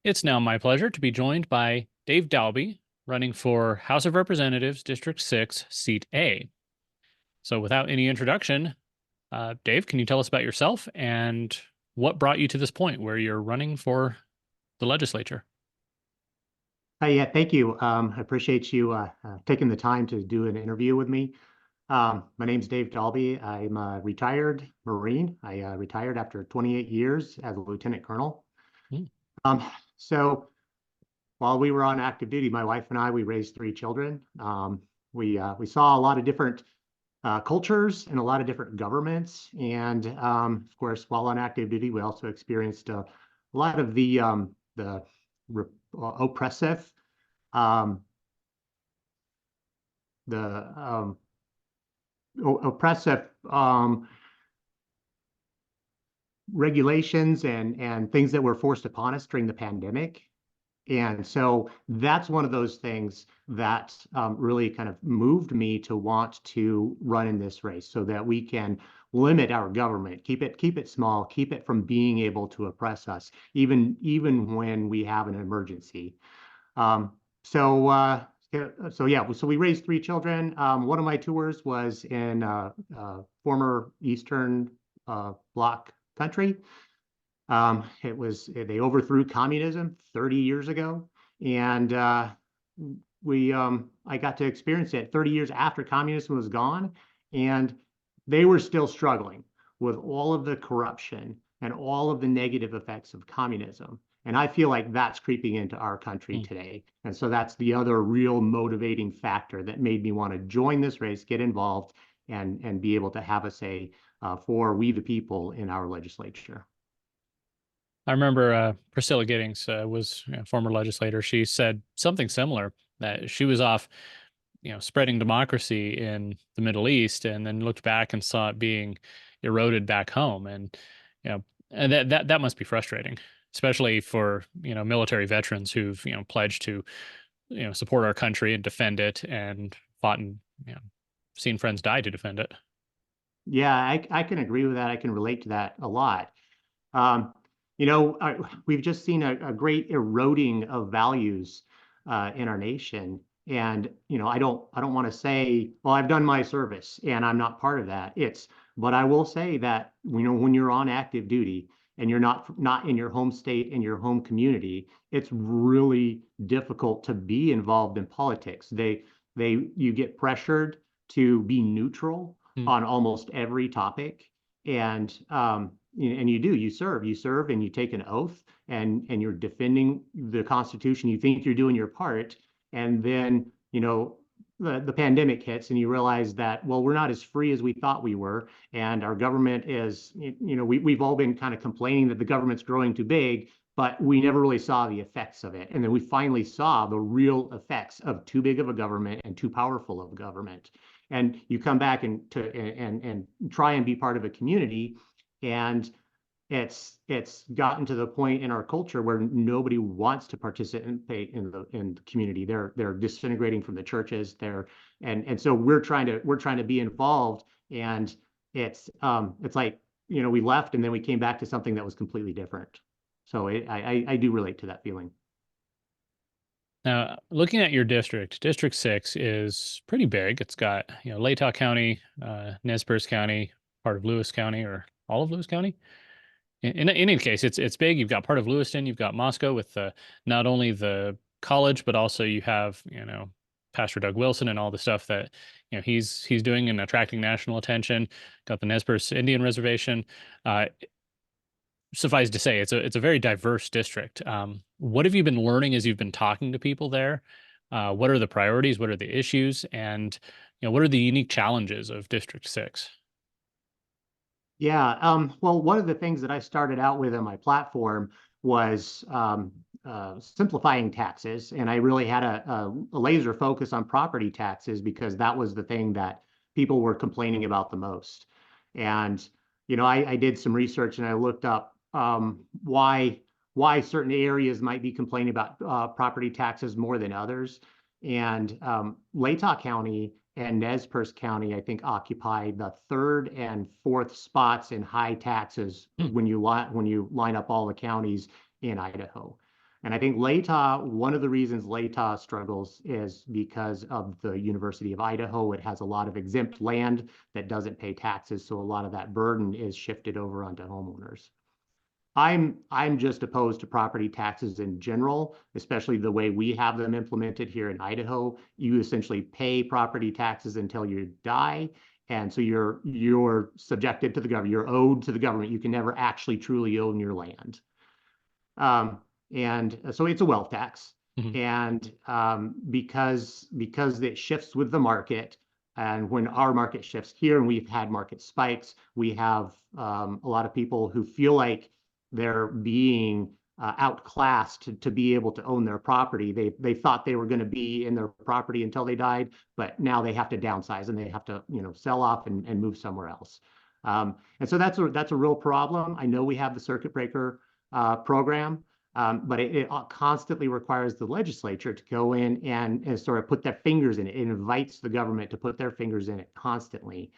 It's now my pleasure to be joined by Dave Dalby, running for House of Representatives, District 6, Seat A. So, without any introduction, Dave, can you tell us about yourself and what brought you to this point where you're running for the legislature? Yeah, thank you. I appreciate you taking the time to do an interview with me. My name's Dave Dalby. I'm a retired Marine. I retired after 28 years as a lieutenant colonel. Hmm. Um, so while we were on active duty, my wife and I, we raised three children. We saw a lot of different cultures and a lot of different governments. And of course, while on active duty, we also experienced a lot of the oppressive um, the oppressive regulations and things that were forced upon us during the pandemic. And so that's one of those things that really kind of moved me to want to run in this race so that we can limit our government, keep it small, keep it from being able to oppress us, even when we have an emergency. Um, so yeah, so we raised three children. One of my tours was in former Eastern Bloc country. They overthrew communism 30 years ago, and we I got to experience it 30 years after communism was gone, and they were still struggling with all of the corruption and all of the negative effects of communism. And I feel like that's creeping into our country Hmm. today. And so that's the other real motivating factor that made me want to join this race, get involved, and be able to have a say for we the people in our legislature. I remember Priscilla Giddings was a former legislator. She said something similar that she was off, spreading democracy in the Middle East, and then looked back and saw it being eroded back home, and and that must be frustrating, especially for military veterans who've pledged to support our country and defend it and fought and seen friends die to defend it. Yeah, I can agree with that. I can relate to that a lot. Um, you know, we've just seen a great eroding of values in our nation. And, I don't want to say, well, I've done my service and I'm not part of that. But I will say that, when you're on active duty and you're not in your home state, in your home community, it's really difficult to be involved in politics. You get pressured to be neutral Hmm. on almost every topic. And you serve and you take an oath and you're defending the Constitution. You think you're doing your part. And then, the pandemic hits and you realize that, well, we're not as free as we thought we were. And our government is, we've all been kind of complaining that the government's growing too big, but we never really saw the effects of it. And then we finally saw the real effects of too big of a government and too powerful of a government. And you come back and try and be part of a community, and it's gotten to the point in our culture where nobody wants to participate in the community. They're disintegrating from the churches. So we're trying to be involved, and it's like, we left and then we came back to something that was completely different. So I do relate to that feeling. Now, looking at your district, District 6 is pretty big. It's got, Latah County, Nez Perce County, part of Lewis County, or all of Lewis County. In any case, it's big. You've got part of Lewiston, you've got Moscow with not only the college, but also you have, Pastor Doug Wilson and all the stuff that, he's doing and attracting national attention. Got the Nez Perce Indian Reservation. Uh, Suffice to say, it's a very diverse district. What have you been learning as you've been talking to people there? What are the priorities? What are the issues? And what are the unique challenges of District 6? Yeah. Well, one of the things that I started out with on my platform was simplifying taxes. And I really had a laser focus on property taxes because that was the thing that people were complaining about the most. And, I did some research and I looked up why certain areas might be complaining about property taxes more than others. And Latah County and Nez Perce County, I think, occupy the third and fourth spots in high taxes Hmm. when you line up all the counties in Idaho. And I think Latah, one of the reasons Latah struggles is because of the University of Idaho. It has a lot of exempt land that doesn't pay taxes, so a lot of that burden is shifted over onto homeowners. I'm just opposed to property taxes in general, especially the way we have them implemented here in Idaho. You essentially pay property taxes until you die. And so you're subjected to the government, you're owed to the government. You can never actually truly own your land. Um, and so it's a wealth tax. Mhm. And because it shifts with the market, and when our market shifts here and we've had market spikes, we have a lot of people who feel like they're being outclassed to be able to own their property. They thought they were going to be in their property until they died, but now they have to downsize and they have to sell off and move somewhere else. And so that's a real problem. I know we have the circuit breaker program, but it constantly requires the legislature to go in and sort of put their fingers in it. It invites the government to put their fingers in it constantly.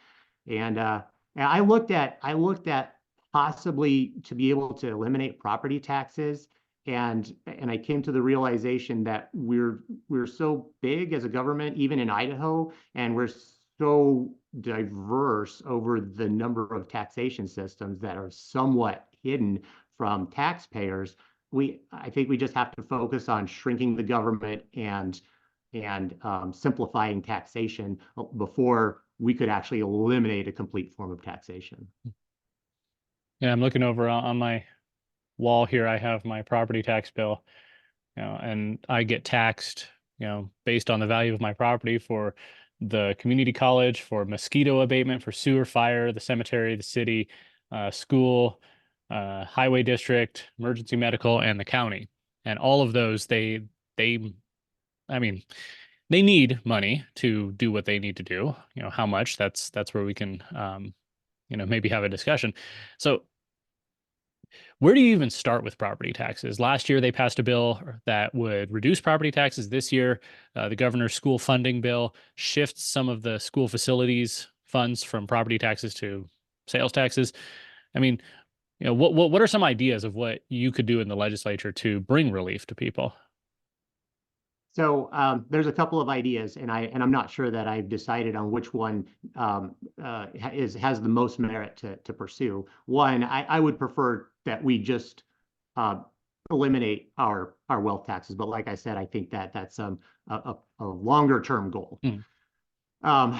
And I looked at possibly to be able to eliminate property taxes, and I came to the realization that we're so big as a government, even in Idaho, and we're so diverse over the number of taxation systems that are somewhat hidden from taxpayers. I think we just have to focus on shrinking the government and simplifying taxation before we could actually eliminate a complete form of taxation. Yeah, I'm looking over on my wall here. I have my property tax bill, and I get taxed, based on the value of my property for the community college, for mosquito abatement, for sewer, fire, the cemetery, the city, school, highway district, emergency medical, and the county. And all of those, they, I mean, they need money to do what they need to do. How much? That's where we can, maybe have a discussion. So where do you even start with property taxes? Last year, they passed a bill that would reduce property taxes. This year, the governor's school funding bill shifts some of the school facilities funds from property taxes to sales taxes. I mean, what are some ideas of what you could do in the legislature to bring relief to people? So there's a couple of ideas, and I'm not sure that I've decided on which one has the most merit to pursue. One, I would prefer that we just uh, eliminate our wealth taxes, but like I said, I think that that's a longer term goal. Mm, Um,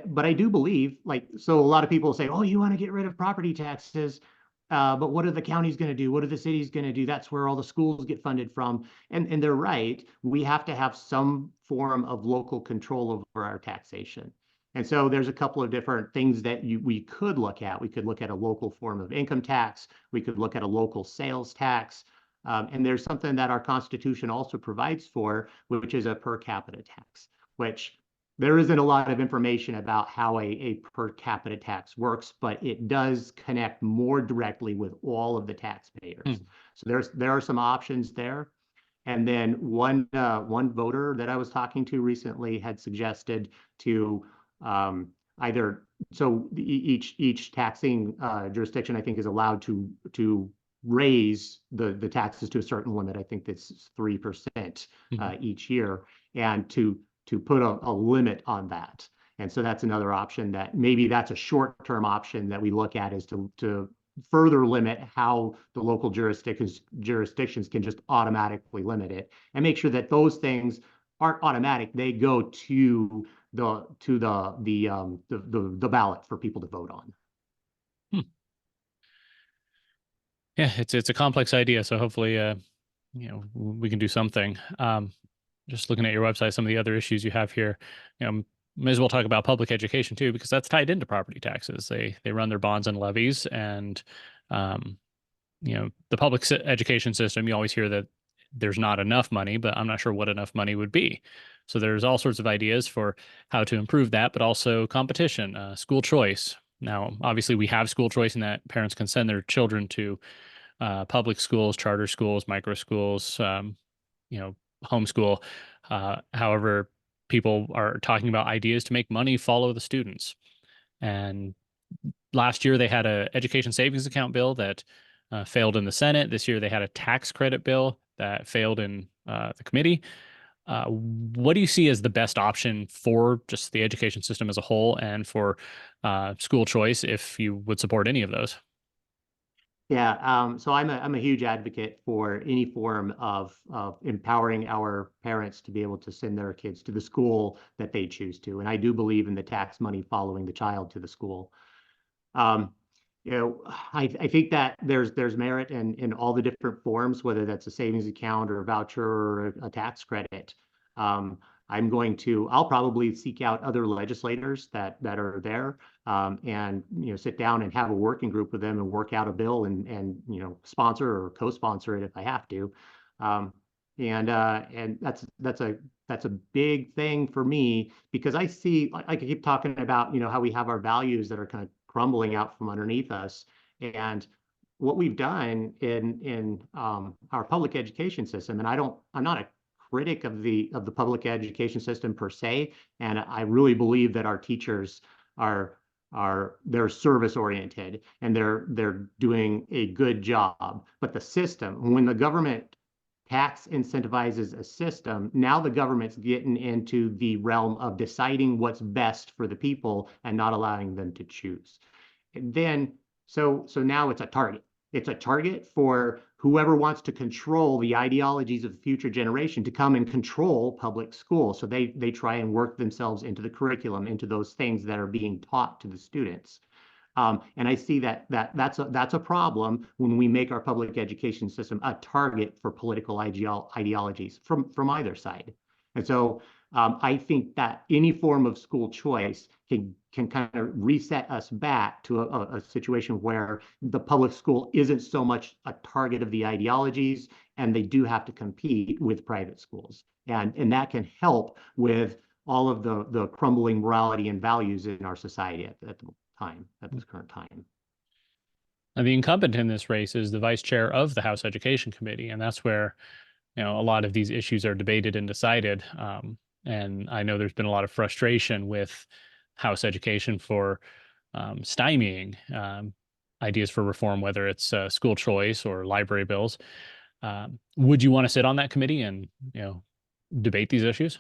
but I do believe, like, so a lot of people say, oh, you want to get rid of property taxes, but what are the counties going to do? What are the cities going to do? That's where all the schools get funded from. And they're right. We have to have some form of local control over our taxation. And so there's a couple of different things that we could look at. We could look at a local form of income tax. We could look at a local sales tax. And there's something that our Constitution also provides for, which is a per capita tax, which there isn't a lot of information about how a per capita tax works, but it does connect more directly with all of the taxpayers. mm, So there are some options there. And then one voter that I was talking to recently had suggested to either so each taxing jurisdiction I think is allowed to raise the taxes to a certain limit. I think that's 3% mhm. each year, and to put a limit on that. And so that's another option that maybe that's a short-term option that we look at is to further limit how the local jurisdictions can just automatically limit it and make sure that those things aren't automatic. They go to the ballot for people to vote on. Hmm. Yeah, it's a complex idea, so hopefully, we can do something. Just looking at your website, some of the other issues you have here, may as well talk about public education too, because that's tied into property taxes. They run their bonds and levies, and um, the public education system. You always hear that there's not enough money, but I'm not sure what enough money would be. So there's all sorts of ideas for how to improve that, but also competition, school choice. Now, obviously, we have school choice in that parents can send their children to public schools, charter schools, micro schools, homeschool. However, people are talking about ideas to make money follow the students. And last year they had a education savings account bill that failed in the Senate. This year they had a tax credit bill that failed in the committee. What do you see as the best option for just the education system as a whole and for school choice, if you would support any of those? Yeah, so I'm a huge advocate for any form of empowering our parents to be able to send their kids to the school that they choose to, and I do believe in the tax money following the child to the school. Um, I think that there's merit in all the different forms, whether that's a savings account or a voucher or a tax credit. Um, I'll probably seek out other legislators that are there, and sit down and have a working group with them and work out a bill and sponsor or co-sponsor it if I have to. Um, and that's a big thing for me because I see, like I keep talking about, how we have our values that are kind of crumbling out from underneath us. And what we've done in our public education system, and I'm not a critic of the public education system per se, and I really believe that our teachers are they're service oriented and they're doing a good job. But the system, when the government tax incentivizes a system, now the government's getting into the realm of deciding what's best for the people and not allowing them to choose. And then, so now it's a target. It's a target for whoever wants to control the ideologies of the future generation to come and control public schools. So they try and work themselves into the curriculum, into those things that are being taught to the students. And I see that's a problem when we make our public education system a target for political ideologies from either side. And so I think that any form of school choice can kind of reset us back to a situation where the public school isn't so much a target of the ideologies, and they do have to compete with private schools. And that can help with all of the crumbling morality and values in our society at this current time. And the incumbent in this race is the vice chair of the House Education Committee, and that's where a lot of these issues are debated and decided. And I know there's been a lot of frustration with House Education for stymieing ideas for reform, whether it's school choice or library bills. Would you want to sit on that committee and debate these issues?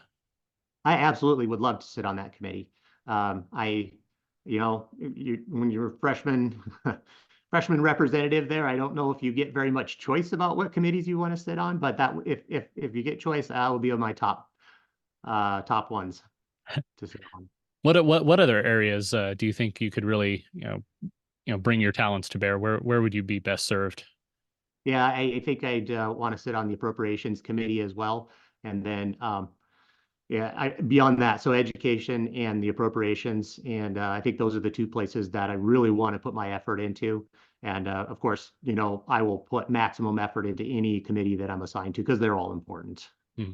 I absolutely would love to sit on that committee. When you're a freshman, freshman representative there, I don't know if you get very much choice about what committees you want to sit on, but that if you get choice, that will be on my top ones to sit on. What other areas do you think you could really bring your talents to bear? Where would you be best served? Yeah, I think I'd want to sit on the appropriations committee as well, and then yeah, beyond that, so education and the appropriations, and I think those are the two places that I really want to put my effort into. And of course, I will put maximum effort into any committee that I'm assigned to because they're all important. Hmm.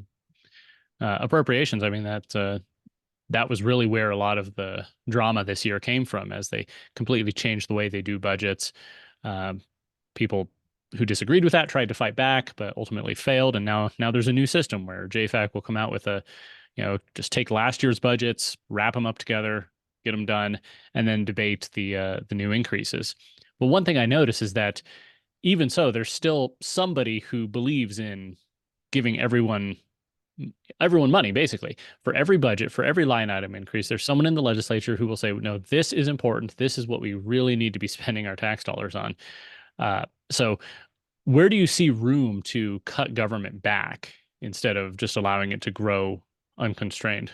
Appropriations. I mean, that was really where a lot of the drama this year came from, as they completely changed the way they do budgets. Um, People who disagreed with that tried to fight back, but ultimately failed. And now there's a new system where JFAC will come out with just take last year's budgets, wrap them up together, get them done, and then debate the new increases. But one thing I notice is that even so, there's still somebody who believes in giving everyone money, basically. For every budget, for every line item increase, there's someone in the legislature who will say, no, this is important. This is what we really need to be spending our tax dollars on. So where do you see room to cut government back instead of just allowing it to grow unconstrained?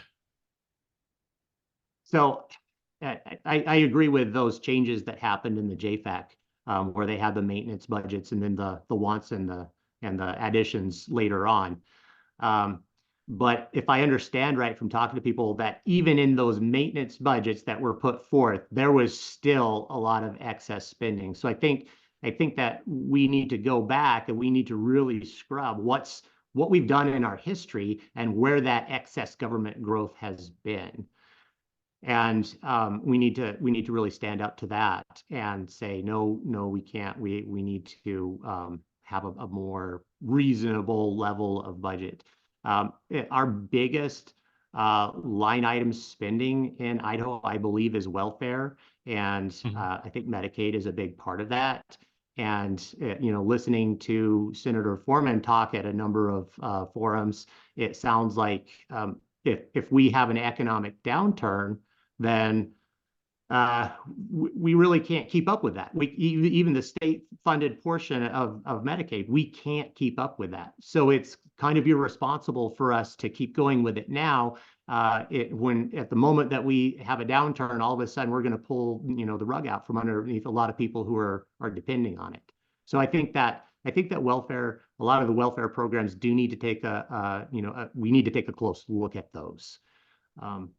So I agree with those changes that happened in the JFAC, where they had the maintenance budgets and then the wants and the additions later on. Um, but if I understand right from talking to people, that even in those maintenance budgets that were put forth, there was still a lot of excess spending. So I think that we need to go back and we need to really scrub what we've done in our history and where that excess government growth has been. And we need to really stand up to that and say, no, no, we can't. We need to have a more reasonable level of budget. Our biggest line item spending in Idaho, I believe, is welfare, and Mhm. I think Medicaid is a big part of that. And listening to Senator Foreman talk at a number of forums, it sounds like if we have an economic downturn, then we really can't keep up with that. Even the state-funded portion of Medicaid, we can't keep up with that. So it's kind of irresponsible for us to keep going with it now. When at the moment that we have a downturn, all of a sudden we're going to pull the rug out from underneath a lot of people who are depending on it. So I think that a lot of the welfare programs do need to take we need to take a close look at those.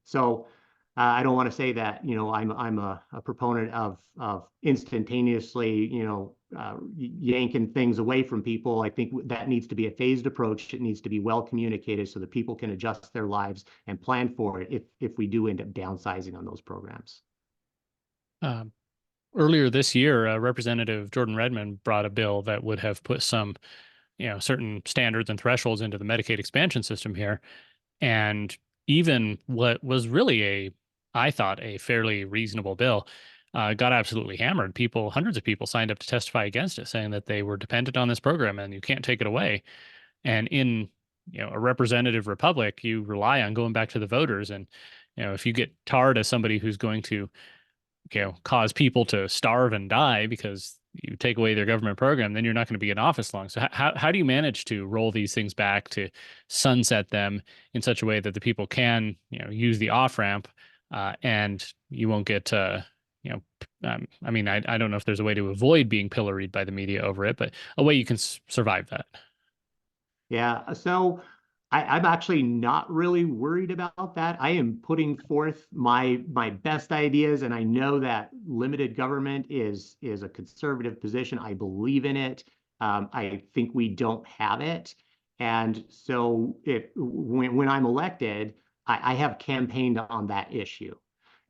So I don't want to say that I'm a proponent of instantaneously yanking things away from people. I think that needs to be a phased approach. It needs to be well communicated so that people can adjust their lives and plan for it if we do end up downsizing on those programs. Um, Earlier this year, Representative Jordan Redmond brought a bill that would have put some, certain standards and thresholds into the Medicaid expansion system here. And even what was really I thought, a fairly reasonable bill, got absolutely hammered. Hundreds of people signed up to testify against it, saying that they were dependent on this program and you can't take it away. And in, a representative republic, you rely on going back to the voters. And, if you get tarred as somebody who's going to, cause people to starve and die because you take away their government program, then you're not going to be in office long. So how do you manage to roll these things back, to sunset them in such a way that the people can, use the off ramp, and you won't get, I mean, I don't know if there's a way to avoid being pilloried by the media over it, but a way you can survive that. Yeah, so I'm actually not really worried about that. I am putting forth my best ideas, and I know that limited government is a conservative position. I believe in it. I think we don't have it, and so when I'm elected, I have campaigned on that issue,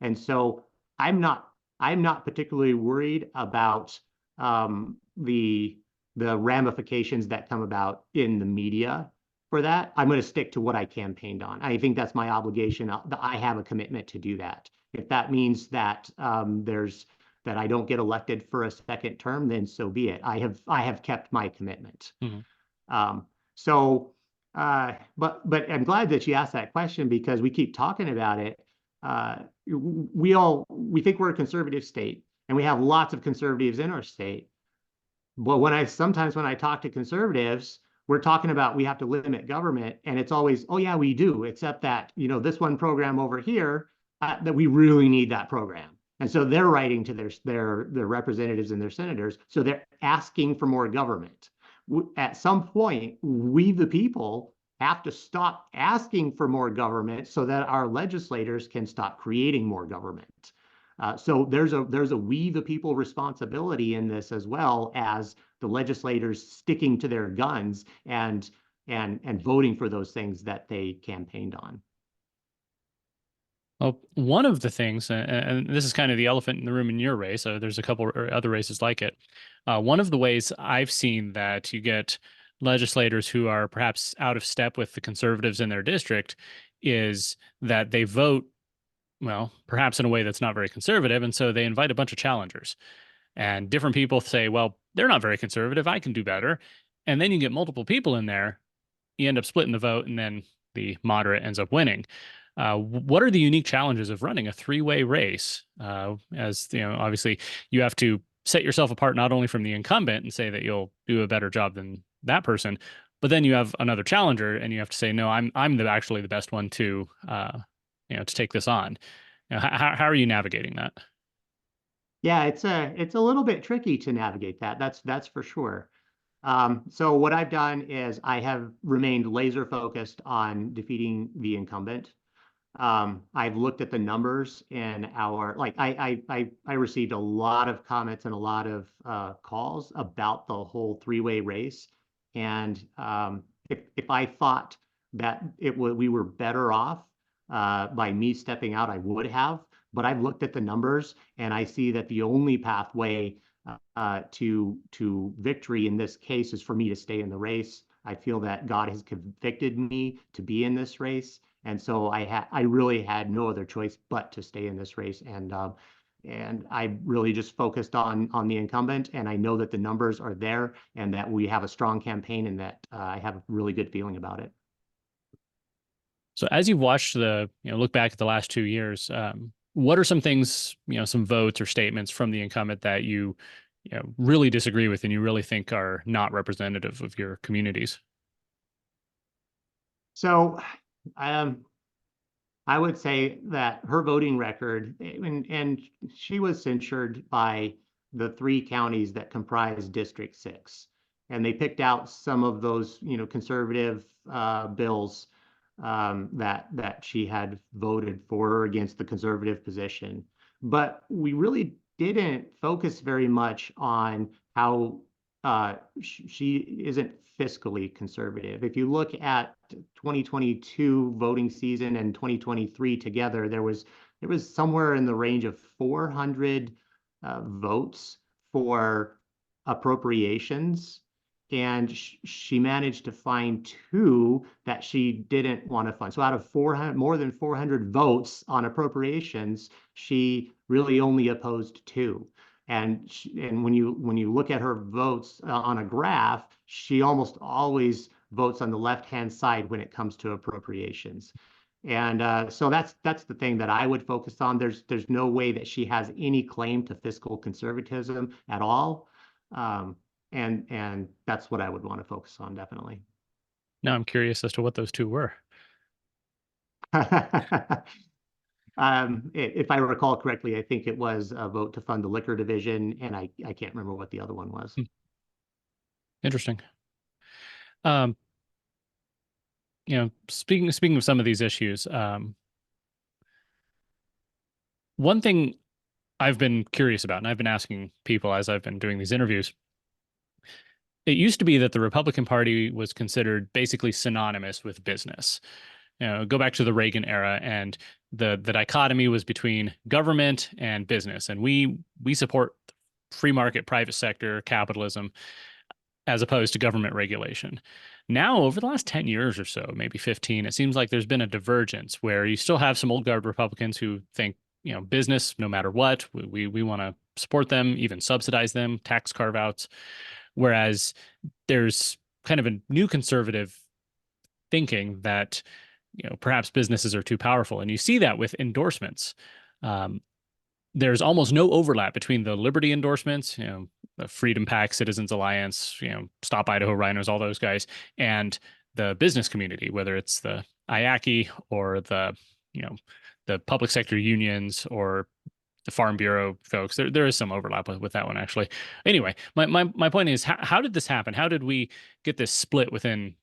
and so I'm not particularly worried about the ramifications that come about in the media for that. I'm going to stick to what I campaigned on. I think that's my obligation. I have a commitment to do that. If that means that that I don't get elected for a second term, then so be it. I have kept my commitment. Mhm. Um, so, but I'm glad that you asked that question because we keep talking about it. We think we're a conservative state, and we have lots of conservatives in our state. But sometimes when I talk to conservatives, we're talking about we have to limit government, and it's always, oh yeah, we do, except that this one program over here that we really need that program, and so they're writing to their representatives and their senators, so they're asking for more government. At some point, we the people have to stop asking for more government so that our legislators can stop creating more government. So there's a we the people responsibility in this, as well as the legislators sticking to their guns and voting for those things that they campaigned on. Well, one of the things, and this is kind of the elephant in the room in your race, there's a couple other races like it. One of the ways I've seen that you get legislators who are perhaps out of step with the conservatives in their district is that they vote, well, perhaps in a way that's not very conservative. And so they invite a bunch of challengers. And different people say, well, they're not very conservative. I can do better. And then you get multiple people in there, you end up splitting the vote, and then the moderate ends up winning. What are the unique challenges of running a three-way race? As obviously you have to set yourself apart not only from the incumbent and say that you'll do a better job than that person, but then you have another challenger and you have to say, no, I'm actually the best one to to take this on. How are you navigating that? Yeah, it's a little bit tricky to navigate that. That's for sure. So what I've done is I have remained laser focused on defeating the incumbent. I've looked at the numbers in I received a lot of comments and a lot of calls about the whole three-way race, and if I thought that we were better off by me stepping out, I would have. But I've looked at the numbers and I see that the only pathway to victory in this case is for me to stay in the race. I feel that God has convicted me to be in this race, and so I really had no other choice but to stay in this race. And I really just focused on the incumbent, and I know that the numbers are there and that we have a strong campaign and that I have a really good feeling about it. So as you've watched look back at the last 2 years, what are some things, some votes or statements from the incumbent that really disagree with and you really think are not representative of your communities? So um, I would say that her voting record, and she was censured by the three counties that comprise District 6. And they picked out some of those, conservative bills that she had voted for against the conservative position. But we really didn't focus very much on how she isn't fiscally conservative. If you look at 2022 voting season and 2023 together, there was somewhere in the range of 400 votes for appropriations, and she managed to find two that she didn't want to fund. So out of 400, more than 400 votes on appropriations, she really only opposed two. And when you look at her votes on a graph, she almost always votes on the left-hand side when it comes to appropriations. And so that's the thing that I would focus on. There's no way that she has any claim to fiscal conservatism at all. And that's what I would want to focus on, definitely. Now I'm curious as to what those two were. If I recall correctly, I think it was a vote to fund the liquor division, and I can't remember what the other one was. Interesting. Um, speaking of some of these issues, one thing I've been curious about, and I've been asking people as I've been doing these interviews, it used to be that the Republican Party was considered basically synonymous with business. Go back to the Reagan era, and the dichotomy was between government and business, and we support free market, private sector capitalism as opposed to government regulation. Now, over the last 10 years or so, maybe 15, it seems like there's been a divergence where you still have some old guard Republicans who think, business, no matter what, we want to support them, even subsidize them, tax carve outs. Whereas there's kind of a new conservative thinking that, perhaps businesses are too powerful. And you see that with endorsements. Um, there's almost no overlap between the Liberty endorsements, the Freedom Pack, Citizens Alliance, Stop Idaho Rhinos, all those guys, and the business community, whether it's the IACI or the public sector unions or the Farm Bureau folks. There is some overlap with that one, actually. Anyway, my point is, how did this happen? How did we get this split within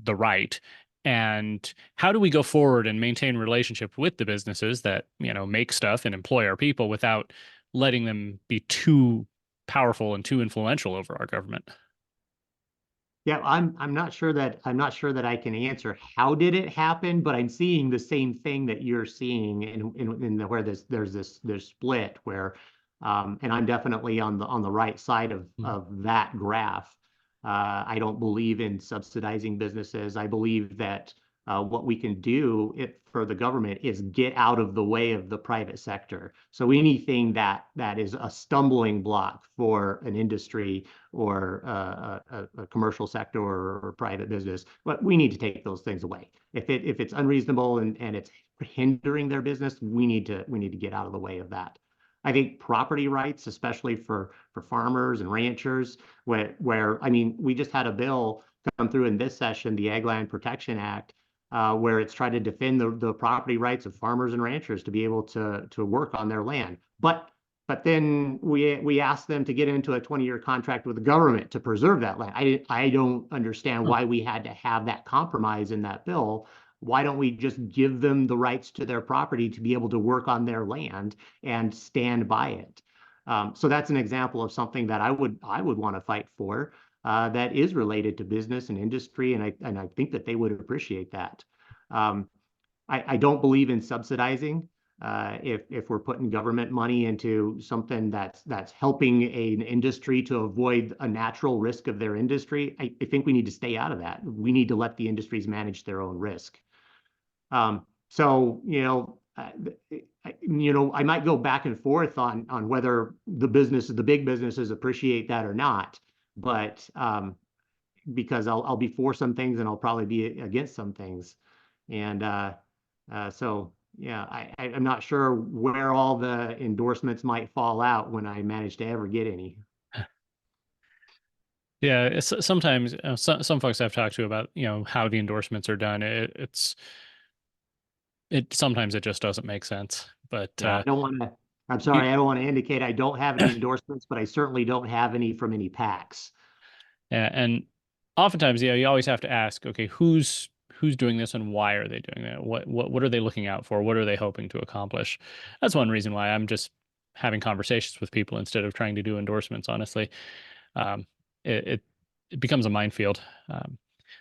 the right? And how do we go forward and maintain relationship with the businesses that, make stuff and employ our people without letting them be too powerful and too influential over our government? Yeah, I'm not sure that I can answer how did it happen, but I'm seeing the same thing that you're seeing where there's split where, and I'm definitely on the right side of that graph. I don't believe in subsidizing businesses. I believe that what we can do for the government is get out of the way of the private sector. So anything that is a stumbling block for an industry or a commercial sector or private business, but we need to take those things away. If it's unreasonable and it's hindering their business, we need to get out of the way of that. I think property rights, especially for farmers and ranchers, where I mean, we just had a bill come through in this session, the Ag Land Protection Act, where it's trying to defend the property rights of farmers and ranchers to be able to work on their land. But then we asked them to get into a 20-year contract with the government to preserve that land. I don't understand why we had to have that compromise in that bill. Why don't we just give them the rights to their property to be able to work on their land and stand by it? So that's an example of something that I would want to fight for, that is related to business and industry, and I think that they would appreciate that. I don't believe in subsidizing. If we're putting government money into something that's helping an industry to avoid a natural risk of their industry, I think we need to stay out of that. We need to let the industries manage their own risk. So I might go back and forth on whether the big businesses appreciate that or not, but because I'll be for some things and I'll probably be against some things, and so yeah, I'm not sure where all the endorsements might fall out when I manage to ever get any. Yeah, sometimes some folks I've talked to about how the endorsements are done. It sometimes it just doesn't make sense. But Yeah, I don't want to. I'm you, sorry, I don't want to indicate I don't have any endorsements, but I certainly don't have any from any PACs. yeah, and oftentimes, you always have to ask, okay, who's doing this and why are they doing that? What are they looking out for? What are they hoping to accomplish? That's one reason why I'm just having conversations with people instead of trying to do endorsements, honestly. Um, it, it it becomes a minefield.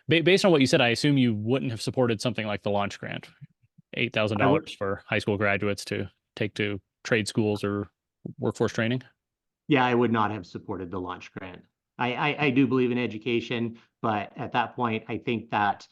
Based on what you said, I assume you wouldn't have supported something like the launch grant, eight thousand I would, dollars for high school graduates to take to trade schools or workforce training. yeah, I would not have supported the launch grant. I do believe in education, but at that point, I think that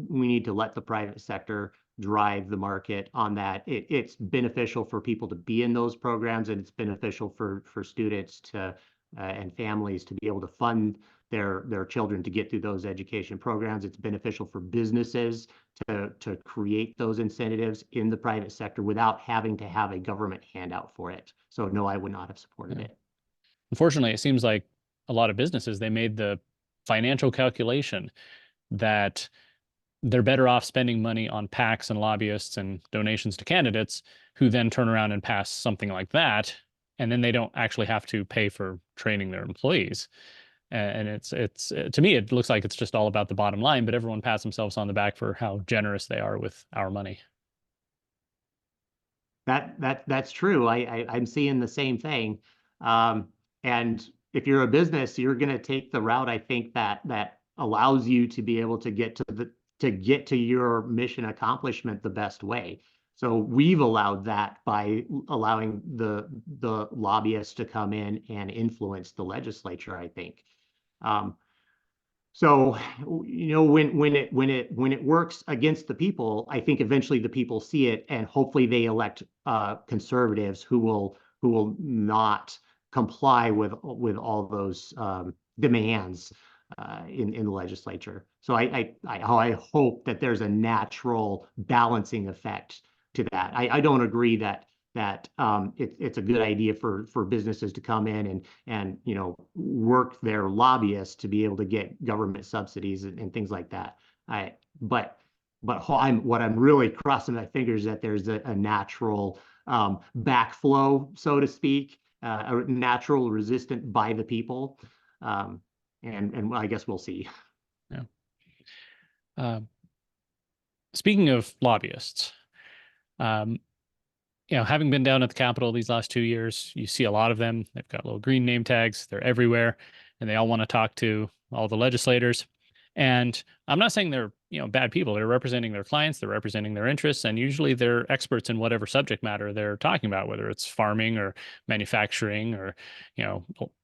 we need to let the private sector drive the market on that. It's beneficial for people to be in those programs, and it's beneficial for students to and families to be able to fund their children to get through those education programs. It's beneficial for businesses to create those incentives in the private sector without having to have a government handout for it. So no, I would not have supported Yeah. it. Unfortunately, it seems like a lot of businesses, they made the financial calculation that they're better off spending money on PACs and lobbyists and donations to candidates who then turn around and pass something like that. And then they don't actually have to pay for training their employees. And it's to me, it looks like it's just all about the bottom line, but everyone pats themselves on the back for how generous they are with our money. That's true. I'm seeing the same thing. Um, and if you're a business, you're going to take the route I think that allows you to be able to get to your mission accomplishment the best way. So we've allowed that by allowing the lobbyists to come in and influence the legislature, I think. Um, So, when it works against the people, I think eventually the people see it, and hopefully they elect conservatives who will not comply with all those demands in the legislature. So I hope that there's a natural balancing effect to that. I don't agree that it's a good idea for businesses to come in and work their lobbyists to be able to get government subsidies and things like that. I but what I'm really crossing my fingers that there's a natural backflow, so to speak, a natural resistant by the people, and I guess we'll see. Yeah. Uh, Speaking of lobbyists, um, having been down at the Capitol these last 2 years, you see a lot of them. They've got little green name tags. They're everywhere, and they all want to talk to all the legislators. And I'm not saying they're, bad people. They're representing their clients, they're representing their interests, and usually they're experts in whatever subject matter they're talking about, whether it's farming or manufacturing or,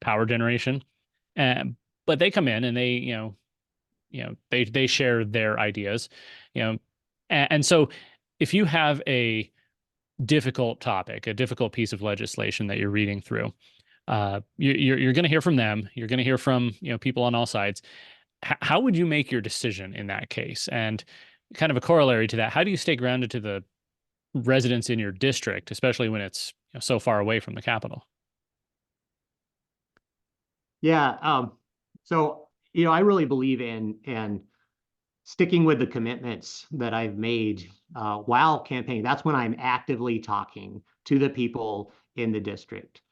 power generation. And but they come in and they share their ideas, you know, and so if you have a difficult topic, a difficult piece of legislation that you're reading through, you're going to hear from them. You're going to hear from people on all sides. How would you make your decision in that case? And kind of a corollary to that, how do you stay grounded to the residents in your district, especially when it's so far away from the capital? Yeah. So I really believe in sticking with the commitments that I've made while campaigning. That's when I'm actively talking to the people in the district.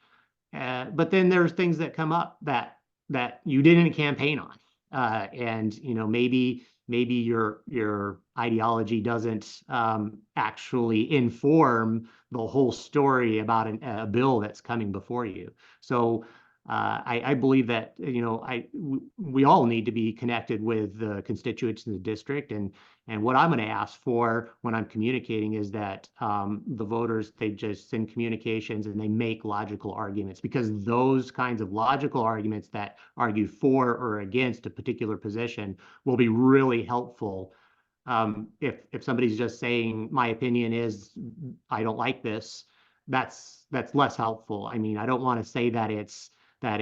But then there's things that come up that you didn't campaign on, and maybe your ideology doesn't actually inform the whole story about a bill that's coming before you. So I believe that we all need to be connected with the constituents in the district, and what I'm going to ask for when I'm communicating is that the voters, they just send communications and they make logical arguments, because those kinds of logical arguments that argue for or against a particular position will be really helpful If somebody's just saying my opinion is I don't like this, that's less helpful. I mean, I don't want to say that it is that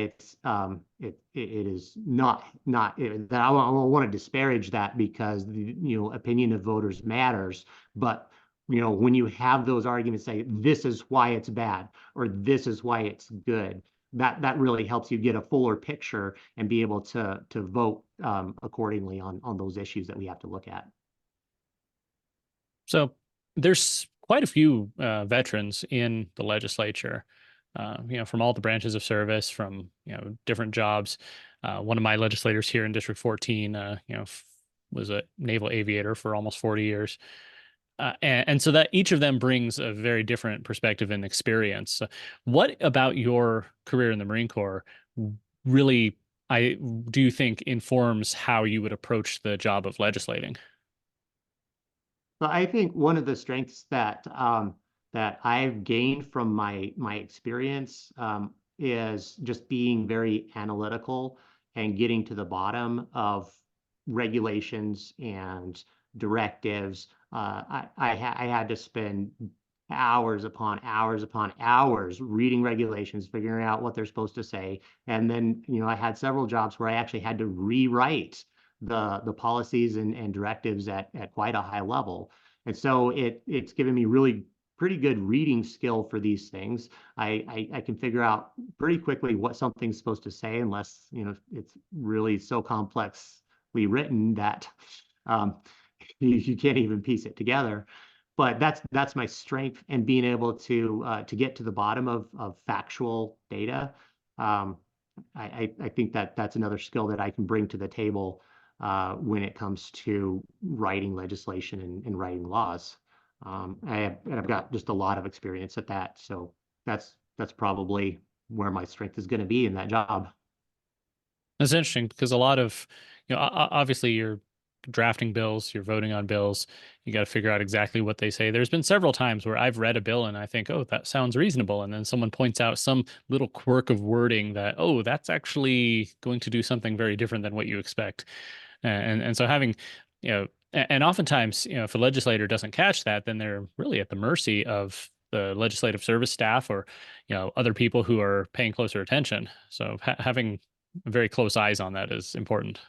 I want to disparage that because the opinion of voters matters. But when you have those arguments, say this is why it's bad or this is why it's good, that really helps you get a fuller picture and be able to vote accordingly on those issues that we have to look at. So there's quite a few veterans in the legislature, from all the branches of service, from different jobs. One of my legislators here in District 14, was a naval aviator for almost 40 years. And so that each of them brings a very different perspective and experience. So what about your career in the Marine Corps really, I do you think informs how you would approach the job of legislating? But I think one of the strengths that I've gained from my experience is just being very analytical and getting to the bottom of regulations and directives. I had to spend hours upon hours upon hours reading regulations, figuring out what they're supposed to say. And then, I had several jobs where I actually had to rewrite the policies and directives at quite a high level. And so it's given me really pretty good reading skill for these things. I can figure out pretty quickly what something's supposed to say, unless it's really so complexly written that um, you can't even piece it together. But that's my strength, and being able to get to the bottom of factual data. Um, I think that's another skill that I can bring to the table when it comes to writing legislation and writing laws. I've got just a lot of experience at that, so that's probably where my strength is going to be in that job. That's interesting because a lot of, obviously you're drafting bills, you're voting on bills, you got to figure out exactly what they say. There's been several times where I've read a bill and I think, oh, that sounds reasonable. And then someone points out some little quirk of wording that, oh, that's actually going to do something very different than what you expect. And so having, and oftentimes, if a legislator doesn't catch that, then they're really at the mercy of the legislative service staff or, other people who are paying closer attention. So having very close eyes on that is important.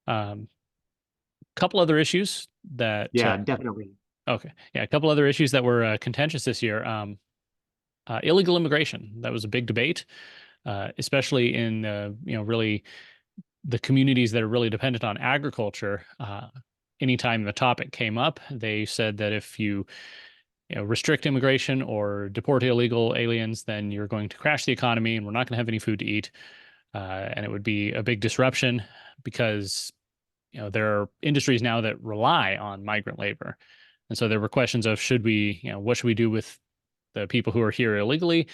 Um, Couple other issues that Yeah, definitely. okay, yeah, a couple other issues that were contentious this year. Illegal immigration, that was a big debate, especially in really the communities that are really dependent on agriculture. Anytime the topic came up, they said that if you restrict immigration or deport illegal aliens, then you're going to crash the economy and we're not going to have any food to eat. And it would be a big disruption because there are industries now that rely on migrant labor. And so there were questions of should we, what should we do with the people who are here illegally?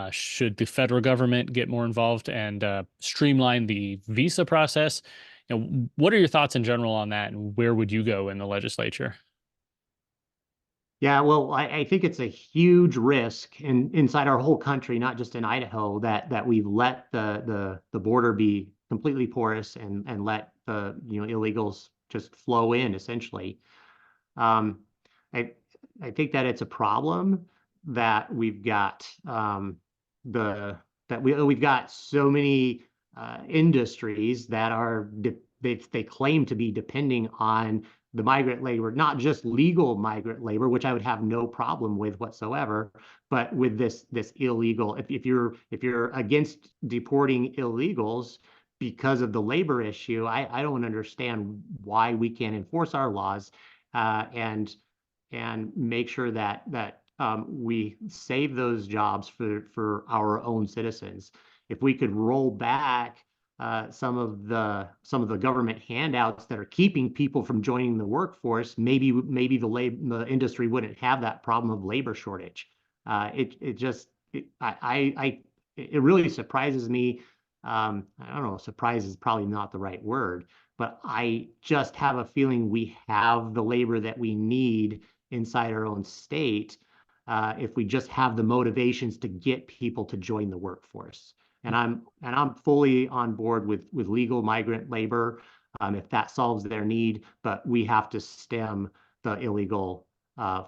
Should the federal government get more involved and streamline the visa process? What are your thoughts in general on that, and where would you go in the legislature? Yeah, well, I think it's a huge risk inside our whole country, not just in Idaho, that we've let the border be completely porous and let the illegals just flow in essentially. Um, I I think that it's a problem that we've got the that we've got so many industries that they claim to be depending on the migrant labor, not just legal migrant labor, which I would have no problem with whatsoever, but with this illegal. If you're against deporting illegals because of the labor issue, I don't understand why we can't enforce our laws uh, and and make sure that we save those jobs for our own citizens. If we could roll back some of the government handouts that are keeping people from joining the workforce, maybe the industry wouldn't have that problem of labor shortage. It just it really surprises me. I don't know, surprise is probably not the right word, but I just have a feeling we have the labor that we need inside our own state. if we just have the motivations to get people to join the workforce. And I'm fully on board with legal migrant labor, if that solves their need, but we have to stem the illegal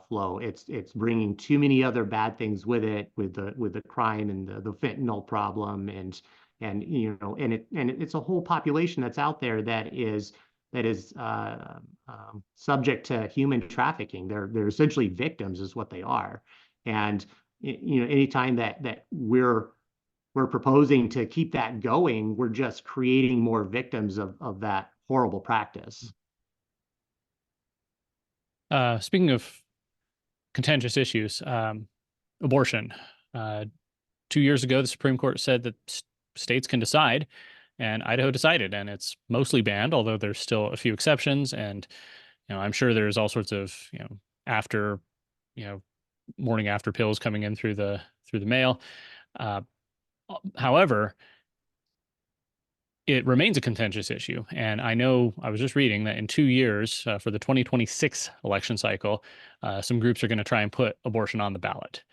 flow. It's bringing too many other bad things with it, with the crime and the fentanyl problem, and it's a whole population that's out there that is subject to human trafficking. They're essentially victims, is what they are. And anytime that we're proposing to keep that going, we're just creating more victims of that horrible practice. Speaking of contentious issues, abortion. Uh, 2 years ago, the Supreme Court said that states can decide, and Idaho decided, and it's mostly banned, although there's still a few exceptions. And I'm sure there's all sorts of after you know morning after pills coming in through the mail. Uh, However, it remains a contentious issue. And I know I was just reading that in 2 years, for the 2026 election cycle, some groups are going to try and put abortion on the ballot.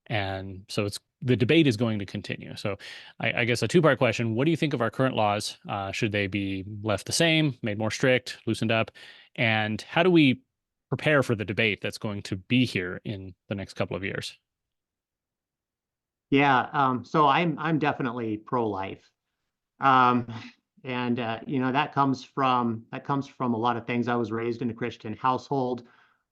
And so the debate is going to continue. So I guess a two-part question: what do you think of our current laws? Should they be left the same, made more strict, loosened up? And how do we prepare for the debate that's going to be here in the next couple of years? Yeah, so I'm definitely pro-life. Um, and that comes from a lot of things. I was raised in a Christian household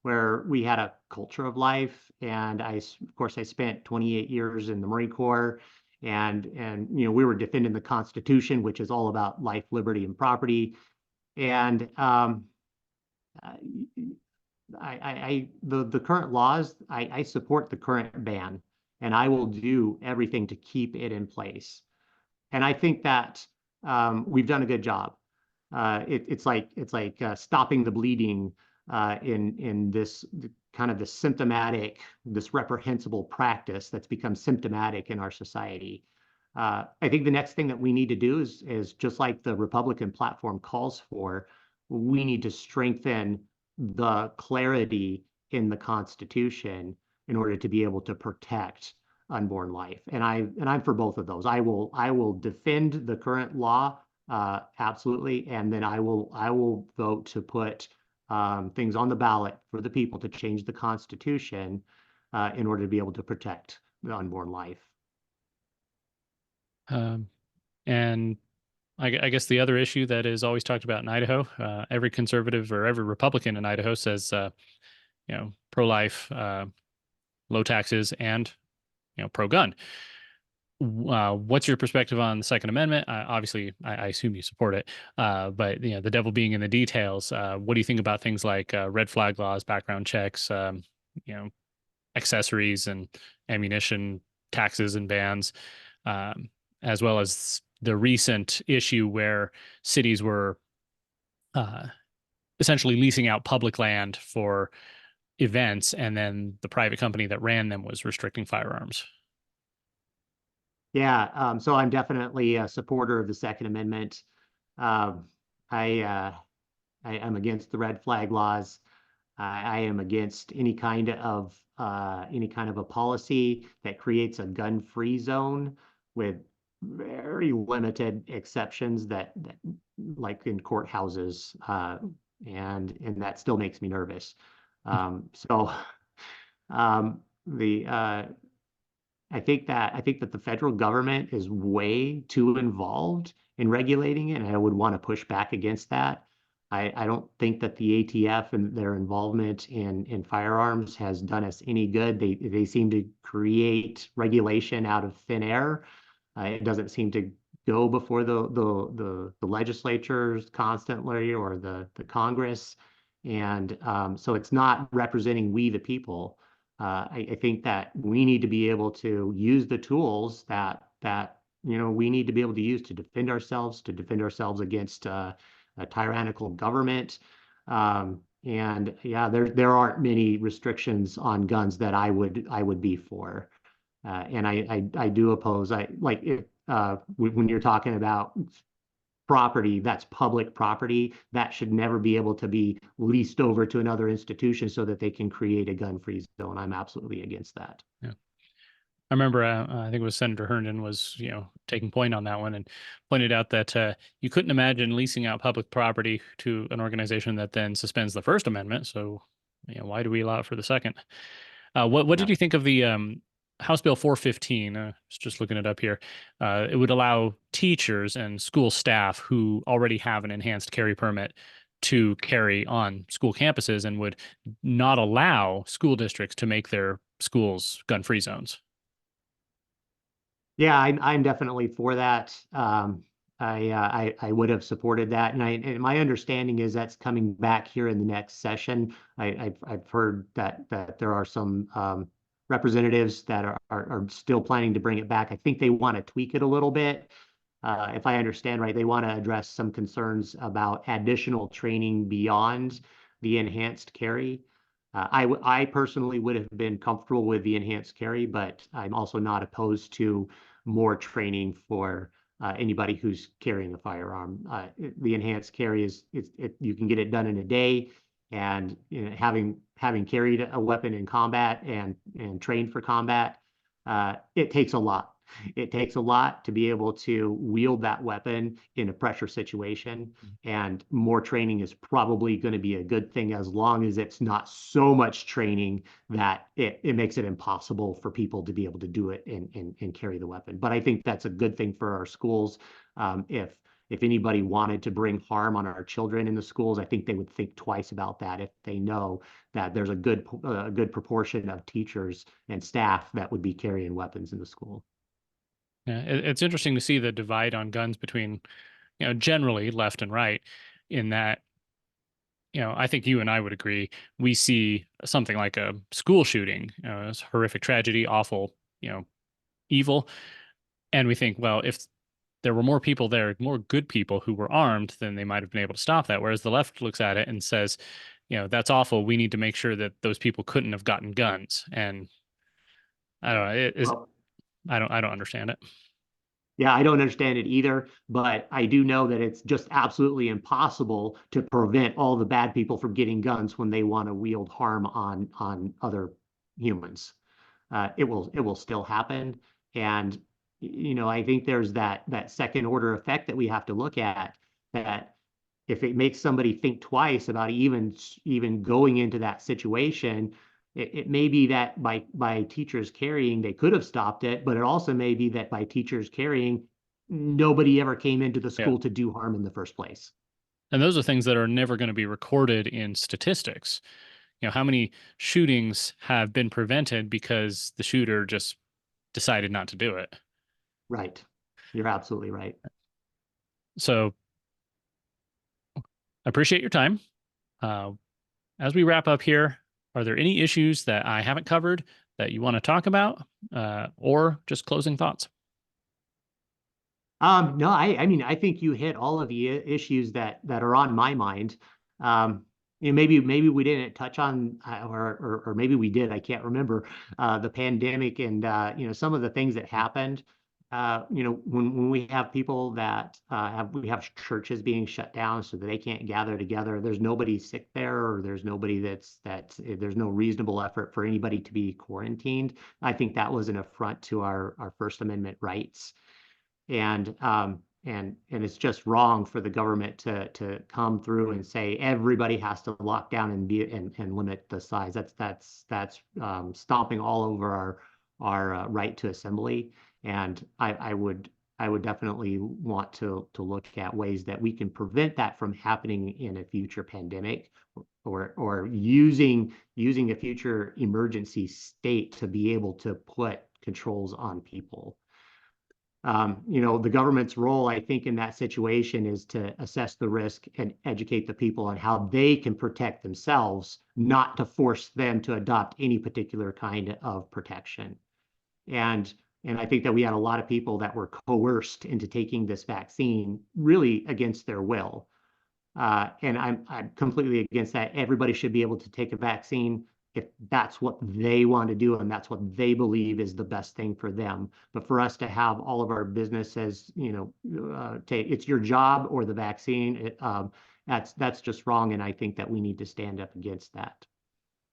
where we had a culture of life, and of course, I spent 28 years in the Marine Corps, and we were defending the Constitution, which is all about life, liberty, and property. And uh, the current laws, I support the current ban, and I will do everything to keep it in place. And I think that we've done a good job. It's like stopping the bleeding in this kind of the symptomatic, this reprehensible practice that's become symptomatic in our society. I think the next thing that we need to do is just like the Republican platform calls for, we need to strengthen the clarity in the Constitution in order to be able to protect unborn life. And I'm for both of those. I will defend the current law, absolutely, and then I will vote to put things on the ballot for the people to change the Constitution in order to be able to protect the unborn life. Um, and I guess the other issue that is always talked about in Idaho, every conservative or every Republican in Idaho says, pro-life, low taxes, and pro-gun. What's your perspective on the Second Amendment? Obviously, I assume you support it, but the devil being in the details. What do you think about things like red flag laws, background checks, you know, accessories and ammunition taxes and bans, um, as well as the recent issue where cities were uh, essentially leasing out public land for events, and then the private company that ran them was restricting firearms? Yeah, so I'm definitely a supporter of the Second Amendment. Um, I, uh, I am against the red flag laws. I am against any kind of a policy that creates a gun-free zone with very limited exceptions that like in courthouses, and that still makes me nervous. So the I think that the federal government is way too involved in regulating it, and I would want to push back against that. I don't think that the ATF and their involvement in firearms has done us any good. They seem to create regulation out of thin air. It doesn't seem to go before the legislatures constantly, or the Congress, and so it's not representing we the people. I think that we need to be able to use the tools that we need to be able to use to defend ourselves against a tyrannical government. And yeah, there aren't many restrictions on guns that I would be for. And I do oppose. I like it when you're talking about property, that's public property. That should never be able to be leased over to another institution so that they can create a gun-free zone. I'm absolutely against that. Yeah. I remember, I think it was Senator Herndon was, taking point on that one and pointed out that you couldn't imagine leasing out public property to an organization that then suspends the First Amendment. So, why do we allow it for the second? What Yeah. did you think of the House Bill 415? I was just looking it up here. It would allow teachers and school staff who already have an enhanced carry permit to carry on school campuses and would not allow school districts to make their schools gun-free zones. Yeah, I'm definitely for that. I would have supported that, and my understanding is that's coming back here in the next session. I've heard that there are some representatives that are still planning to bring it back. I think they want to tweak it a little bit. If I understand right, they want to address some concerns about additional training beyond the enhanced carry. I personally would have been comfortable with the enhanced carry, but I'm also not opposed to more training for anybody who's carrying a firearm. The enhanced carry you can get it done in a day, and having carried a weapon in combat and trained for combat, it takes a lot. It takes a lot to be able to wield that weapon in a pressure situation, and more training is probably going to be a good thing as long as it's not so much training that it makes it impossible for people to be able to do it and carry the weapon. But I think that's a good thing for our schools. If anybody wanted to bring harm on our children in the schools, I think they would think twice about that if they know that there's a good proportion of teachers and staff that would be carrying weapons in the school. Yeah, it's interesting to see the divide on guns between, generally left and right, in that, I think you and I would agree. We see something like a school shooting, it's horrific tragedy, awful, evil, and we think, well, if there were more people there, more good people who were armed, then they might have been able to stop that. Whereas the left looks at it and says, that's awful. We need to make sure that those people couldn't have gotten guns. And I don't know. Well, I don't understand it. yeah, I don't understand it either, but I do know that it's just absolutely impossible to prevent all the bad people from getting guns when they want to wield harm on other humans. It will still happen, and I think there's that second order effect that we have to look at. That if it makes somebody think twice about even going into that situation, it may be that by teachers carrying, they could have stopped it, but it also may be that by teachers carrying, nobody ever came into the Yeah. school to do harm in the first place. And those are things that are never going to be recorded in statistics. How many shootings have been prevented because the shooter just decided not to do it? Right. You're absolutely right. So I appreciate your time. Uh, as we wrap up here, are there any issues that I haven't covered that you want to talk about, or just closing thoughts? No, I mean, I think you hit all of the issues that are on my mind. Um, maybe we didn't touch on, or maybe we did. I can't remember the pandemic and some of the things that happened. When we have people that we have churches being shut down so that they can't gather together. There's nobody sick there, or there's nobody there's no reasonable effort for anybody to be quarantined. I think that was an affront to our First Amendment rights, and it's just wrong for the government to come through and say everybody has to lock down and limit the size. That's stomping all over our right to assembly. And I would definitely want to look at ways that we can prevent that from happening in a future pandemic, or using a future emergency state to be able to put controls on people. The government's role, I think, in that situation is to assess the risk and educate the people on how they can protect themselves, not to force them to adopt any particular kind of protection. And I think that we had a lot of people that were coerced into taking this vaccine really against their will. And I'm completely against that. Everybody should be able to take a vaccine. if that's what they want to do and that's what they believe is the best thing for them. But for us to have all of our businesses, take it's your job or the vaccine, that's just wrong. And I think that we need to stand up against that.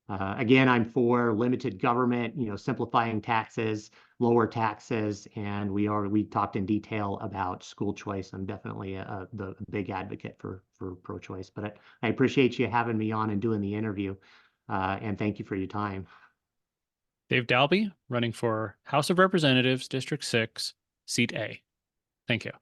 Again, I'm for limited government, simplifying taxes, lower taxes, and we talked in detail about school choice. I'm definitely the big advocate for pro-choice. But I appreciate you having me on and doing the interview, and thank you for your time. Dave Dalby, running for House of Representatives, District 6, Seat A. Thank you.